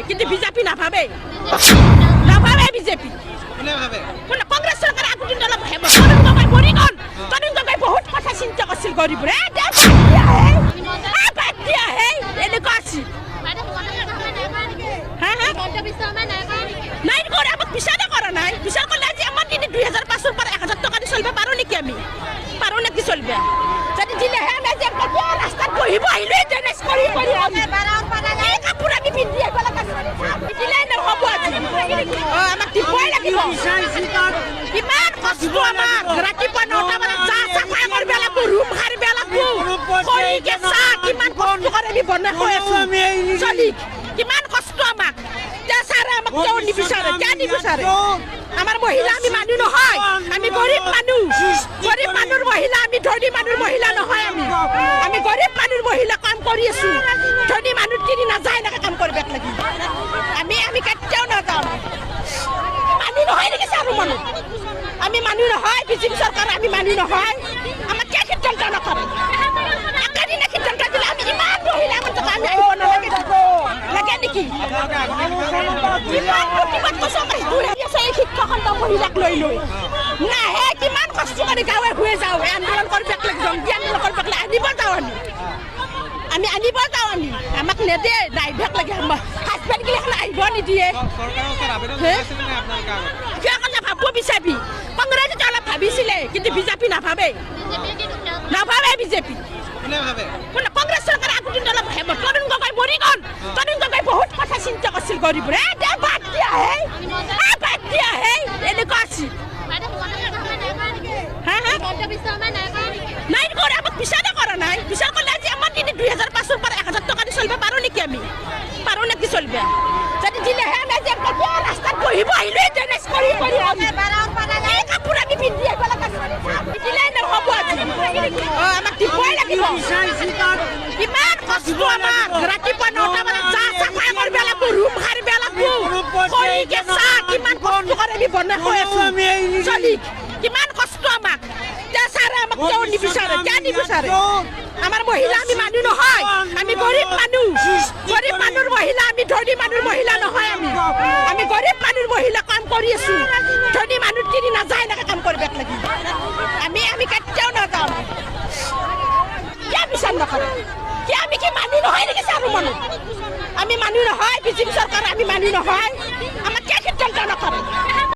কিন্তু বিজেপি নাভাবে বিজেপি কংগ্ৰেস চৰকাৰে আগতে অলপ তৰুণ গগৈ মৰি গ'ল। তৰুণ গগৈ বহুত কথা চিন্তা কৰিছিল গৰীবৰে এনেকুৱা আছিল নাই কৰে আমাক বিচাৰে কৰা নাই। বিচাৰ কৰিলে আজি আমাৰ দিনে 2005 পৰা 1000 টকা দি চলিব পাৰো নেকি? আমি পাৰো নেকি চলিব? যদি দিলেহে আমি যে ৰাস্তাত বহিব আহিলো ডেনেজ কৰি এই কাপোৰ আমি পিন্ধি আহিব লাগে দিলে নহ'ব। আজি আমাক দিবই লাগিব। কিমান কষ্ট আমাক ৰাতিপুৱা 9টা বজাত চাহ চাফাই কৰিব লাগিব, ৰুম সাৰিব লাগিব, খৰিকে চাহ কিমান কষ্ট কৰি আমি বনাই খাই আছো চলি কিমান কষ্ট আমাক। ছাৰে আমাক কিয় নিবিচাৰে? কিয় নিবিচাৰে? আমাৰ মহিলা আমি মানুহ নহয়, আমি গৰীব মানুহৰ মহিলা, আমি ধনী মানুহৰ মহিলা নহয়। আমি গৰীব মানুহৰ মহিলা কাম কৰি আছো। ধনী মানুহ কিনি নাযায় এনেকে কাম কৰিব লাগি আমি কেতিয়াও নাযাওঁ। মানুহ নহয় নেকি চাৰো মানুহ? আমি মানুহ নহয়। বিজেপি চৰকাৰ আমি মানুহ নহয়। আমাক কিয় সিদ্ধান্ত নকৰে? একেদিনে সিদ্ধান্ত দিলে আমি ইমান মহিলা আমি আহিব নালাগে লাগে নেকি? শিক্ষাখণ্ড মহিলাক লৈ নাহে কিমান কষ্ট কৰি গাঁৱে ঘূৰে যাওঁ আন্দোলন কৰিব জংগী আন্দোলন কৰিব আনিব যাওঁ আমি আনিব যাওঁ আমাক নেদে নাইভাগ লাগে। হাজবেণ্ড গিলাখন আহিব নিদিয়ে। কিয় কথা ভাবব বিচাবি? কংগ্ৰেছে অলপ ভাবিছিলে কিন্তু বিজেপি নাভাবে বিজেপি কংগ্ৰেছ চৰকাৰে আগতে অলপ তৰুণ গগৈ মৰি গ'ল। তৰুণ গগৈ বহুত কথা চিন্তা কৰিছিল গৰীবৰে বাদ দিয়া এনেকুৱা আছিল নাই কৰে আমাক বিচাৰে কৰা নাই। বিচাৰ কৰিলে আজি আমাৰ দিনে 2005 পৰা 1000 টকা দি চলিব পাৰো নেকি? আমি পাৰো নেকি চলিব? যদি দিলেহে আমি যে ৰাস্তাত বহিব আহিলো ডেনেজ কৰি এই কাপোৰ আমি পিন্ধি আহিব লাগে দিলে নহ'ব। আজি আমাক দিবই লাগিব। কিমান কষ্ট আমাক ৰাতিপুৱা 9টা বজাত চাহ চাফাই কৰিব লাগিব, ৰুম সাৰিব লাগিব, খৰিকে চাহ কিমান কষ্ট কৰি আমি বনাই খাই আছো চলি কিমান কষ্ট আমাক। ছাৰে আমাক কিয় নিবিচাৰে? কিয় নিবিচাৰে? আমাৰ মহিলা আমি মানুহ নহয়, আমি গৰীব মানুহৰ মহিলা, আমি ধনী মানুহৰ মহিলা নহয়। আমি গৰীব মানুহৰ মহিলা কাম কৰি আছো। ধনী মানুহ কিনি নাযায় এনেকে কাম কৰিব লাগি আমি কেতিয়াও নাযাওঁ। কিয় বিচাৰ নকৰে? কিয় আমি কি মানুহ নহয় নেকি চাৰো মানুহ? আমি মানুহ নহয়। বিজেপি চৰকাৰ আমি মানুহ নহয়। আমাক কিয় সিদ্ধান্ত নকৰে?